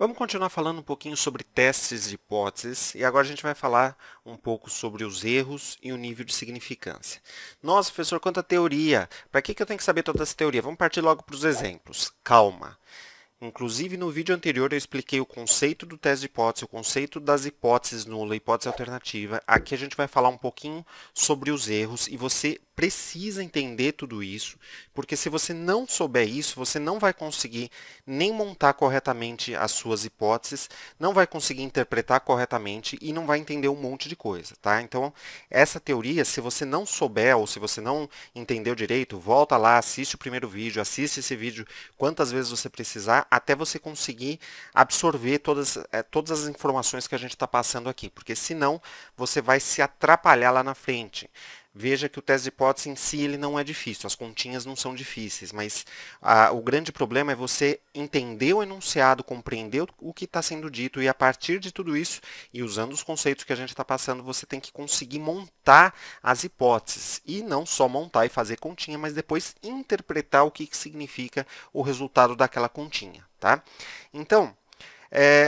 Vamos continuar falando um pouquinho sobre testes de hipóteses e agora a gente vai falar um pouco sobre os erros e o nível de significância. Nossa, professor, quanta teoria! Para que eu tenho que saber toda essa teoria? Vamos partir logo para os exemplos. Calma. Inclusive, no vídeo anterior eu expliquei o conceito do teste de hipótese, o conceito das hipóteses nula e hipótese alternativa. Aqui a gente vai falar um pouquinho sobre os erros e você precisa entender tudo isso, porque se você não souber isso, você não vai conseguir nem montar corretamente as suas hipóteses, não vai conseguir interpretar corretamente e não vai entender um monte de coisa, tá? Então, essa teoria, se você não souber ou se você não entendeu direito, volta lá, assiste o primeiro vídeo, assiste esse vídeo quantas vezes você precisar, até você conseguir absorver todas as informações que a gente está passando aqui, porque senão você vai se atrapalhar lá na frente. Veja que o teste de hipótese em si ele não é difícil, as continhas não são difíceis, mas o grande problema é você entender o enunciado, compreender o que está sendo dito e a partir de tudo isso e usando os conceitos que a gente está passando, você tem que conseguir montar as hipóteses e não só montar e fazer continha, mas depois interpretar o que significa o resultado daquela continha, tá? Então,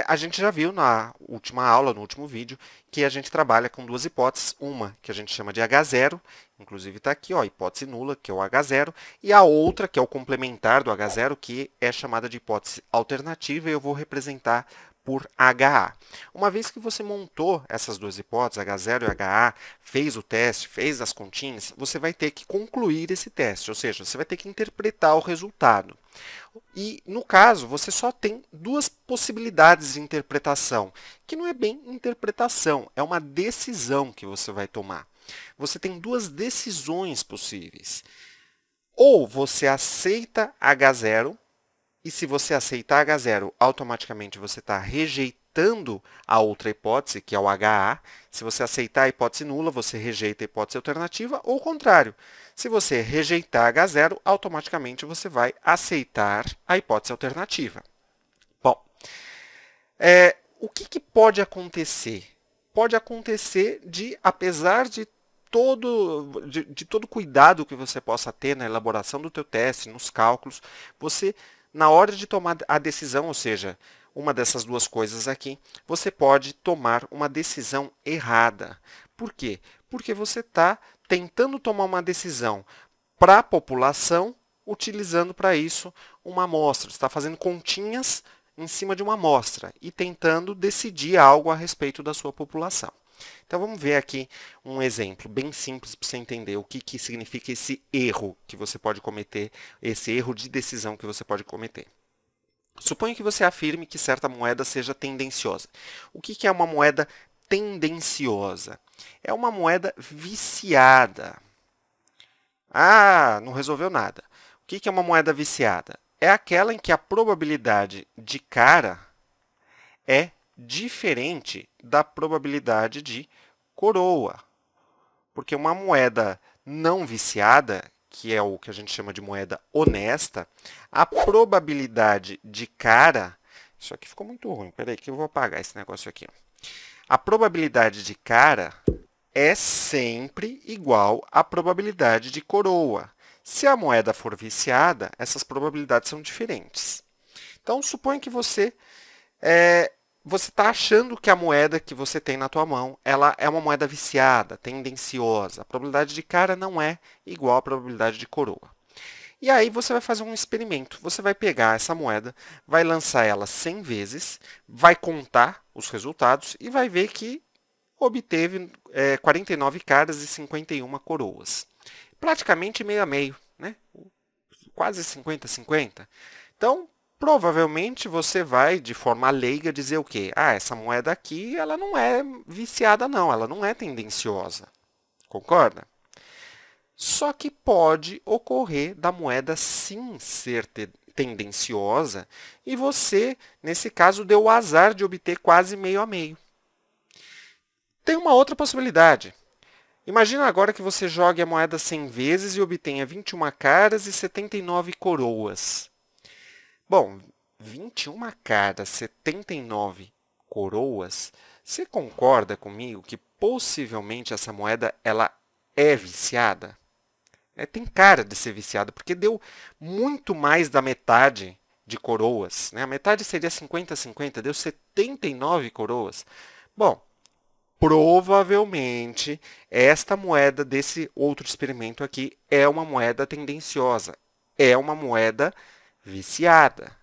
a gente já viu na última aula, no último vídeo, que a gente trabalha com duas hipóteses. Uma que a gente chama de H0, inclusive está aqui, ó, hipótese nula, que é o H0, e a outra, que é o complementar do H0, que é chamada de hipótese alternativa, e eu vou representar por HA. Uma vez que você montou essas duas hipóteses, H0 e HA, fez o teste, fez as continhas, você vai ter que concluir esse teste, ou seja, você vai ter que interpretar o resultado. E, no caso, você só tem duas possibilidades de interpretação, que não é bem interpretação, é uma decisão que você vai tomar. Você tem duas decisões possíveis. Ou você aceita H0, e se você aceitar H0, automaticamente você está rejeitando a outra hipótese, que é o HA. Se você aceitar a hipótese nula, você rejeita a hipótese alternativa, ou o contrário. Se você rejeitar H0, automaticamente você vai aceitar a hipótese alternativa. Bom, o que pode acontecer? Pode acontecer de, apesar de todo cuidado que você possa ter na elaboração do teu teste, nos cálculos, você, na hora de tomar a decisão, ou seja, uma dessas duas coisas aqui, você pode tomar uma decisão errada. Por quê? Porque você está tentando tomar uma decisão para a população, utilizando para isso uma amostra. Você está fazendo continhas em cima de uma amostra e tentando decidir algo a respeito da sua população. Então vamos ver aqui um exemplo bem simples para você entender o que significa esse erro que você pode cometer, esse erro de decisão que você pode cometer. Suponha que você afirme que certa moeda seja tendenciosa. O que é uma moeda tendenciosa? É uma moeda viciada. Ah, não resolveu nada. O que é uma moeda viciada? É aquela em que a probabilidade de cara é diferente da probabilidade de coroa. Porque uma moeda não viciada, que é o que a gente chama de moeda honesta, a probabilidade de cara... Isso aqui ficou muito ruim. Espera aí que eu vou apagar esse negócio aqui. A probabilidade de cara é sempre igual à probabilidade de coroa. Se a moeda for viciada, essas probabilidades são diferentes. Então, suponha que você está achando que a moeda que você tem na tua mão ela é uma moeda viciada, tendenciosa. A probabilidade de cara não é igual à probabilidade de coroa. E aí você vai fazer um experimento. Você vai pegar essa moeda, vai lançar ela 100 vezes, vai contar os resultados e vai ver que obteve 49 caras e 51 coroas. Praticamente meio a meio, né? Quase 50-50. Então, provavelmente você vai, de forma leiga, dizer o quê? Ah, essa moeda aqui ela não é viciada, não. Ela não é tendenciosa. Concorda? Só que pode ocorrer da moeda sim ser tendenciosa e você, nesse caso, deu o azar de obter quase meio a meio. Tem uma outra possibilidade. Imagina agora que você jogue a moeda 100 vezes e obtenha 21 caras e 79 coroas. Bom, 21 caras, 79 coroas, você concorda comigo que possivelmente essa moeda ela é viciada? Tem cara de ser viciada, porque deu muito mais da metade de coroas, né? A metade seria 50-50, deu 79 coroas. Bom, provavelmente esta moeda desse outro experimento aqui é uma moeda tendenciosa, é uma moeda viciada.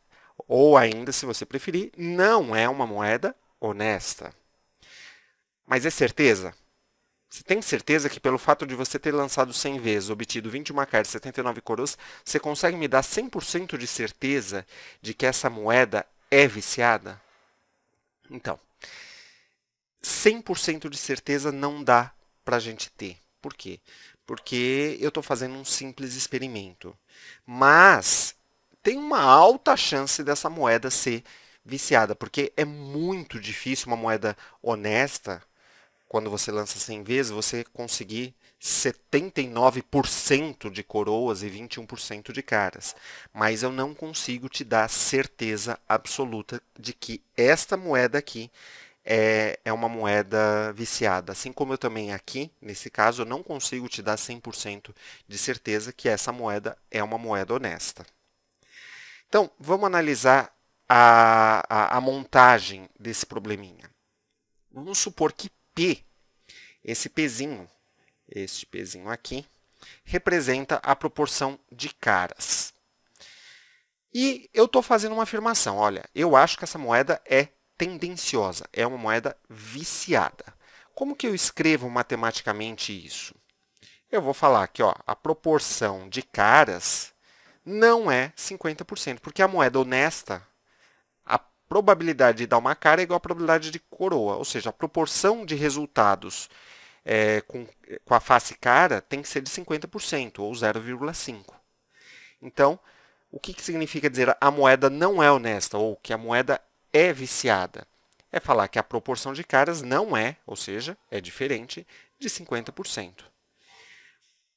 Ou ainda, se você preferir, não é uma moeda honesta. Mas é certeza? Você tem certeza que pelo fato de você ter lançado 100 vezes, obtido 21 cartas e 79 coroas, você consegue me dar 100% de certeza de que essa moeda é viciada? Então, 100% de certeza não dá para a gente ter. Por quê? Porque eu estou fazendo um simples experimento. Mas tem uma alta chance dessa moeda ser viciada, porque é muito difícil uma moeda honesta, quando você lança 100 vezes, você conseguir 79% de coroas e 21% de caras. Mas eu não consigo te dar certeza absoluta de que esta moeda aqui é uma moeda viciada. Assim como eu também aqui, nesse caso, eu não consigo te dar 100% de certeza que essa moeda é uma moeda honesta. Então, vamos analisar a montagem desse probleminha. Vamos supor que P, esse Pzinho, este Pzinho aqui, representa a proporção de caras. E eu estou fazendo uma afirmação, olha, eu acho que essa moeda é tendenciosa, é uma moeda viciada. Como que eu escrevo matematicamente isso? Eu vou falar que ó, a proporção de caras não é 50%, porque a moeda honesta, a probabilidade de dar uma cara é igual à probabilidade de coroa, ou seja, a proporção de resultados com a face cara tem que ser de 50%, ou 0,5. Então, o que significa dizer a moeda não é honesta, ou que a moeda é viciada? É falar que a proporção de caras não é, ou seja, é diferente de 50%.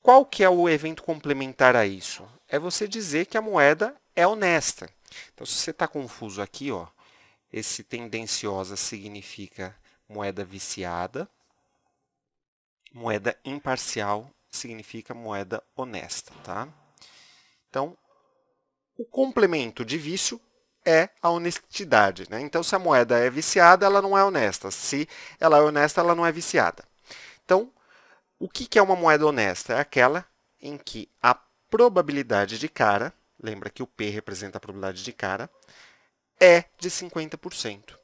Qual que é o evento complementar a isso? É você dizer que a moeda é honesta. Então, se você está confuso aqui, ó, esse tendenciosa significa moeda viciada, moeda imparcial significa moeda honesta, tá? Então, o complemento de vício é a honestidade, né? Então, se a moeda é viciada, ela não é honesta. Se ela é honesta, ela não é viciada. Então, o que é uma moeda honesta? É aquela em que a probabilidade de cara, lembra que o P representa a probabilidade de cara, é de 50%.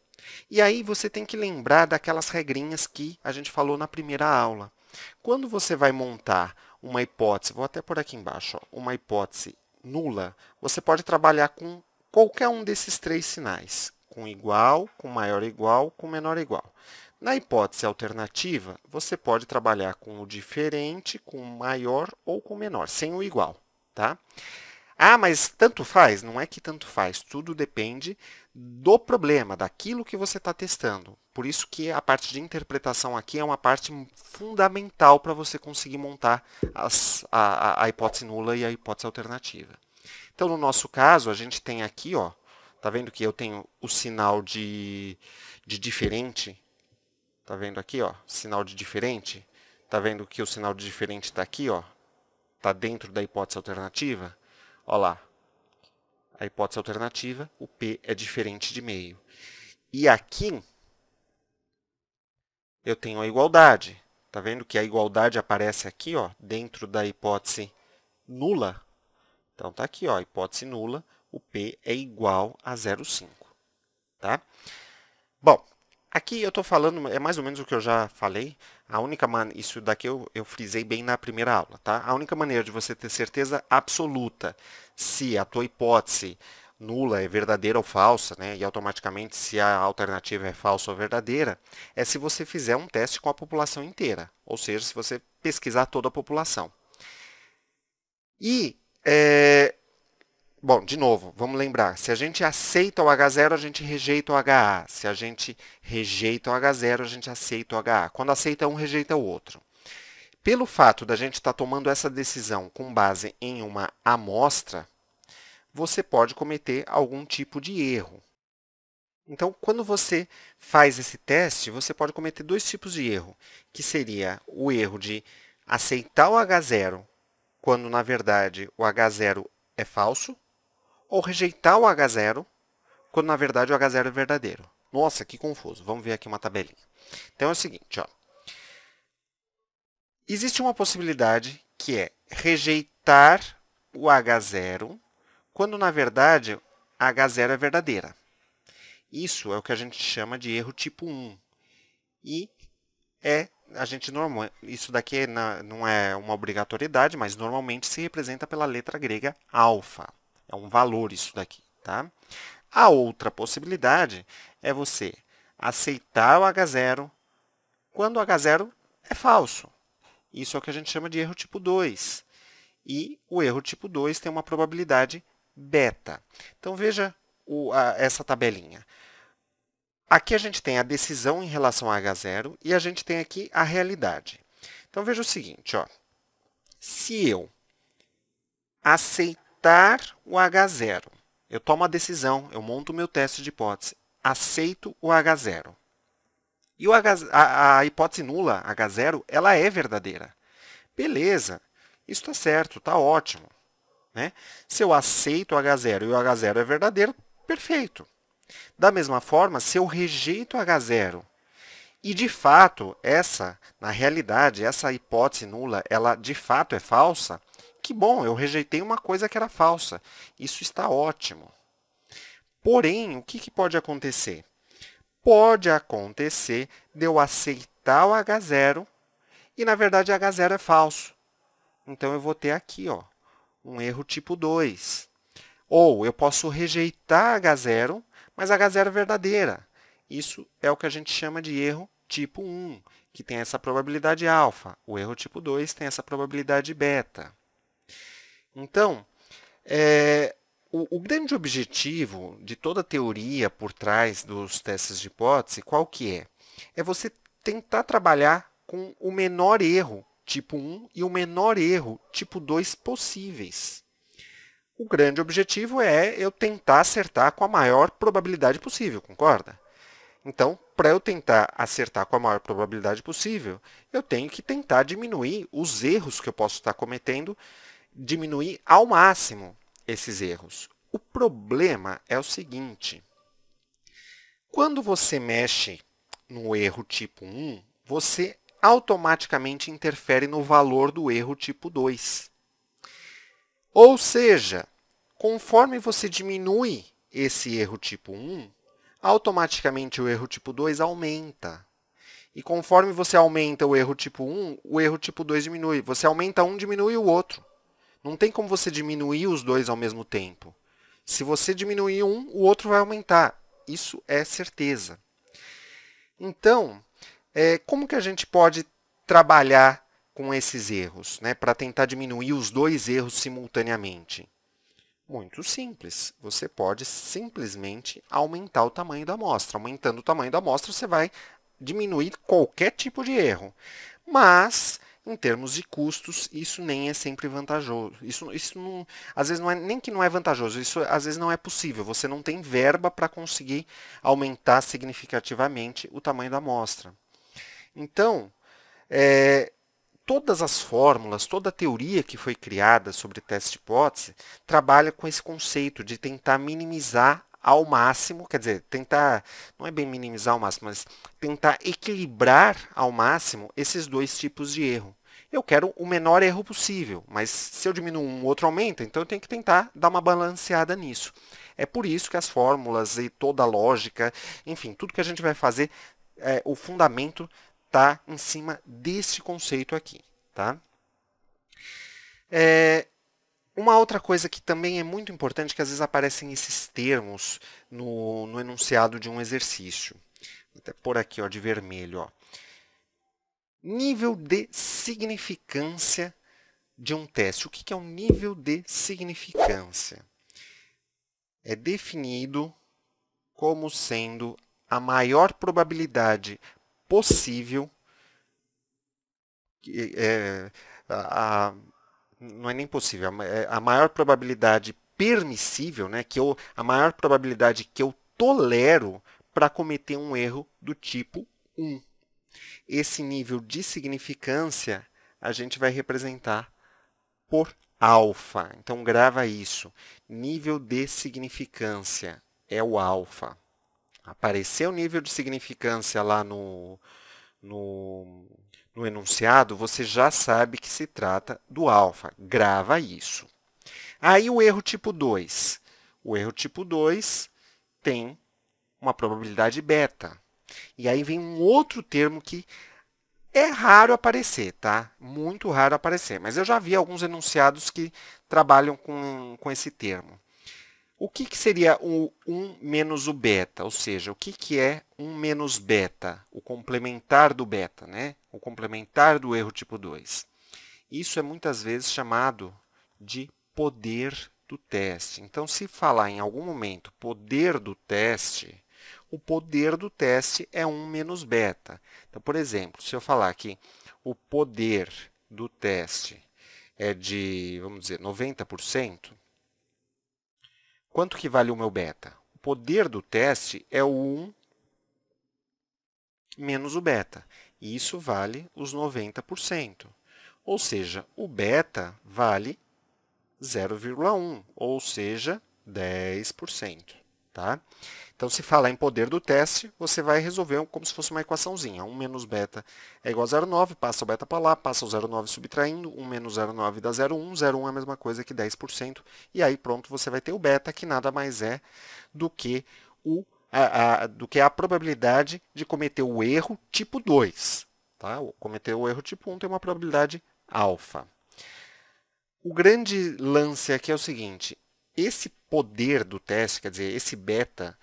E aí você tem que lembrar daquelas regrinhas que a gente falou na primeira aula. Quando você vai montar uma hipótese, vou até por aqui embaixo, ó, uma hipótese nula, você pode trabalhar com qualquer um desses três sinais, com igual, com maior igual, com menor igual. Na hipótese alternativa, você pode trabalhar com o diferente, com o maior ou com o menor, sem o igual, tá? Ah, mas tanto faz? Não é que tanto faz, tudo depende do problema, daquilo que você está testando. Por isso que a parte de interpretação aqui é uma parte fundamental para você conseguir montar a hipótese nula e a hipótese alternativa. Então, no nosso caso, a gente tem aqui, ó, tá vendo que eu tenho o sinal de diferente? Tá vendo aqui, ó, sinal de diferente? Tá vendo que o sinal de diferente está aqui, ó, tá dentro da hipótese alternativa? Olha lá, a hipótese alternativa, o P é diferente de meio. E aqui, eu tenho a igualdade. Tá vendo que a igualdade aparece aqui, ó, dentro da hipótese nula? Então, tá aqui, ó, hipótese nula, o P é igual a 0,5. Tá? Bom, aqui eu estou falando, é mais ou menos o que eu já falei. Isso daqui eu frisei bem na primeira aula. Tá? A única maneira de você ter certeza absoluta se a tua hipótese nula é verdadeira ou falsa, né, e automaticamente se a alternativa é falsa ou verdadeira, é se você fizer um teste com a população inteira, ou seja, se você pesquisar toda a população. E, bom, de novo, vamos lembrar, se a gente aceita o H0, a gente rejeita o HA. Se a gente rejeita o H0, a gente aceita o HA. Quando aceita um, rejeita o outro. Pelo fato da gente estar tomando essa decisão com base em uma amostra, você pode cometer algum tipo de erro. Então, quando você faz esse teste, você pode cometer dois tipos de erro, que seria o erro de aceitar o H0 quando, na verdade, o H0 é falso, ou rejeitar o H0, quando na verdade o H0 é verdadeiro. Nossa, que confuso. Vamos ver aqui uma tabelinha. Então é o seguinte, ó. Existe uma possibilidade que é rejeitar o H0, quando na verdade a H0 é verdadeira. Isso é o que a gente chama de erro tipo 1. E isso daqui não é uma obrigatoriedade, mas normalmente se representa pela letra grega alfa. É um valor isso daqui, tá? A outra possibilidade é você aceitar o H0 quando o H0 é falso. Isso é o que a gente chama de erro tipo 2. E o erro tipo 2 tem uma probabilidade beta. Então, veja essa tabelinha. Aqui a gente tem a decisão em relação a H0 e a gente tem aqui a realidade. Então, veja o seguinte, ó. Se eu aceitar o H0, eu tomo a decisão, eu monto o meu teste de hipótese, aceito o H0. E a hipótese nula, H0, ela é verdadeira. Beleza, isso está certo, está ótimo. Né? Se eu aceito o H0 e o H0 é verdadeiro, perfeito. Da mesma forma, se eu rejeito o H0 e, de fato, na realidade, essa hipótese nula, ela de fato é falsa, que bom, eu rejeitei uma coisa que era falsa. Isso está ótimo. Porém, o que pode acontecer? Pode acontecer de eu aceitar o H0 e, na verdade, H0 é falso. Então, eu vou ter aqui um erro tipo 2. Ou eu posso rejeitar H0, mas H0 é verdadeira. Isso é o que a gente chama de erro tipo 1, que tem essa probabilidade alfa. O erro tipo 2 tem essa probabilidade beta. Então, o grande objetivo de toda a teoria por trás dos testes de hipótese, qual que é? É você tentar trabalhar com o menor erro tipo 1 e o menor erro tipo 2 possíveis. O grande objetivo é eu tentar acertar com a maior probabilidade possível, concorda? Então, para eu tentar acertar com a maior probabilidade possível, eu tenho que tentar diminuir os erros que eu posso estar cometendo, diminuir ao máximo esses erros. O problema é o seguinte: quando você mexe no erro tipo 1, você automaticamente interfere no valor do erro tipo 2. Ou seja, conforme você diminui esse erro tipo 1, automaticamente o erro tipo 2 aumenta. E conforme você aumenta o erro tipo 1, o erro tipo 2 diminui. Você aumenta um, diminui o outro. Não tem como você diminuir os dois ao mesmo tempo. Se você diminuir um, o outro vai aumentar. Isso é certeza. Então, como que a gente pode trabalhar com esses erros, né, para tentar diminuir os dois erros simultaneamente? Muito simples. Você pode simplesmente aumentar o tamanho da amostra. Aumentando o tamanho da amostra, você vai diminuir qualquer tipo de erro. Mas, em termos de custos, isso nem é sempre vantajoso. Isso não, às vezes não é nem que não é vantajoso, isso às vezes não é possível. Você não tem verba para conseguir aumentar significativamente o tamanho da amostra. Então, todas as fórmulas, toda a teoria que foi criada sobre teste de hipótese trabalha com esse conceito de tentar minimizar ao máximo, quer dizer, tentar, não é bem minimizar ao máximo, mas tentar equilibrar ao máximo esses dois tipos de erro. Eu quero o menor erro possível, mas se eu diminuo um, o outro aumenta, então eu tenho que tentar dar uma balanceada nisso. É por isso que as fórmulas e toda a lógica, enfim, tudo que a gente vai fazer, o fundamento está em cima desse conceito aqui. Tá? Uma outra coisa que também é muito importante, que às vezes aparecem esses termos no enunciado de um exercício. Vou até pôr aqui de vermelho. Nível de significância de um teste. O que é um nível de significância? É definido como sendo a maior probabilidade possível, não é nem possível, a maior probabilidade permissível, né, a maior probabilidade que eu tolero para cometer um erro do tipo 1. Esse nível de significância a gente vai representar por alfa. Então, grava isso. Nível de significância é o alfa. Apareceu o nível de significância lá no, no enunciado, você já sabe que se trata do alfa. Grava isso. Aí o erro tipo 2. O erro tipo 2 tem uma probabilidade beta. E aí vem um outro termo que é raro aparecer, tá? Muito raro aparecer. Mas eu já vi alguns enunciados que trabalham com esse termo. O que, que seria o 1 menos o beta? Ou seja, o que, que é 1 menos beta? O complementar do beta, né? O complementar do erro tipo 2. Isso é muitas vezes chamado de poder do teste. Então, se falar em algum momento poder do teste, o poder do teste é 1 menos beta. Então, por exemplo, se eu falar que o poder do teste é de, vamos dizer, 90%, quanto que vale o meu beta? O poder do teste é o 1 menos o beta. E isso vale os 90%. Ou seja, o beta vale 0,1, ou seja, 10%. Tá? Então, se falar em poder do teste, você vai resolver como se fosse uma equaçãozinha. 1 menos beta é igual a 0,9, passa o beta para lá, passa o 0,9 subtraindo, 1 menos 0,9 dá 0,1, 0,1 é a mesma coisa que 10%, e aí pronto, você vai ter o beta, que nada mais é do que a probabilidade de cometer o erro tipo 2. Tá? Cometer o erro tipo 1 tem uma probabilidade alfa. O grande lance aqui é o seguinte, esse poder do teste, quer dizer, esse beta,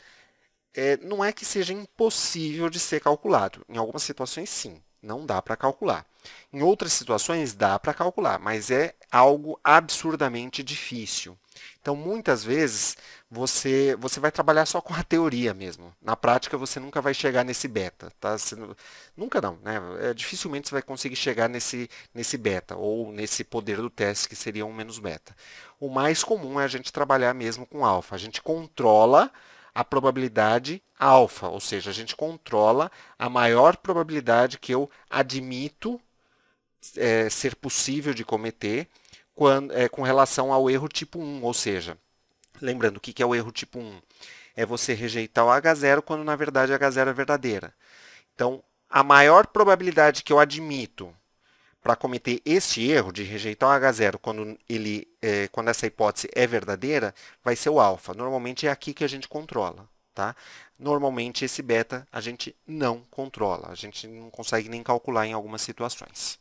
não é que seja impossível de ser calculado. Em algumas situações, sim, não dá para calcular. Em outras situações, dá para calcular, mas é algo absurdamente difícil. Então, muitas vezes, você vai trabalhar só com a teoria mesmo. Na prática, você nunca vai chegar nesse beta. Tá? Nunca não, né? Dificilmente você vai conseguir chegar nesse beta, ou nesse poder do teste, que seria um menos beta. O mais comum é a gente trabalhar mesmo com alfa. A gente controla a probabilidade alfa, ou seja, a gente controla a maior probabilidade que eu admito ser possível de cometer com relação ao erro tipo 1, ou seja, lembrando o que é o erro tipo 1? É você rejeitar o H0 quando na verdade H0 é verdadeira. Então, a maior probabilidade que eu admito para cometer este erro de rejeitar o H0 quando essa hipótese é verdadeira, vai ser o alfa. Normalmente é aqui que a gente controla. Tá? Normalmente esse beta a gente não controla, a gente não consegue nem calcular em algumas situações.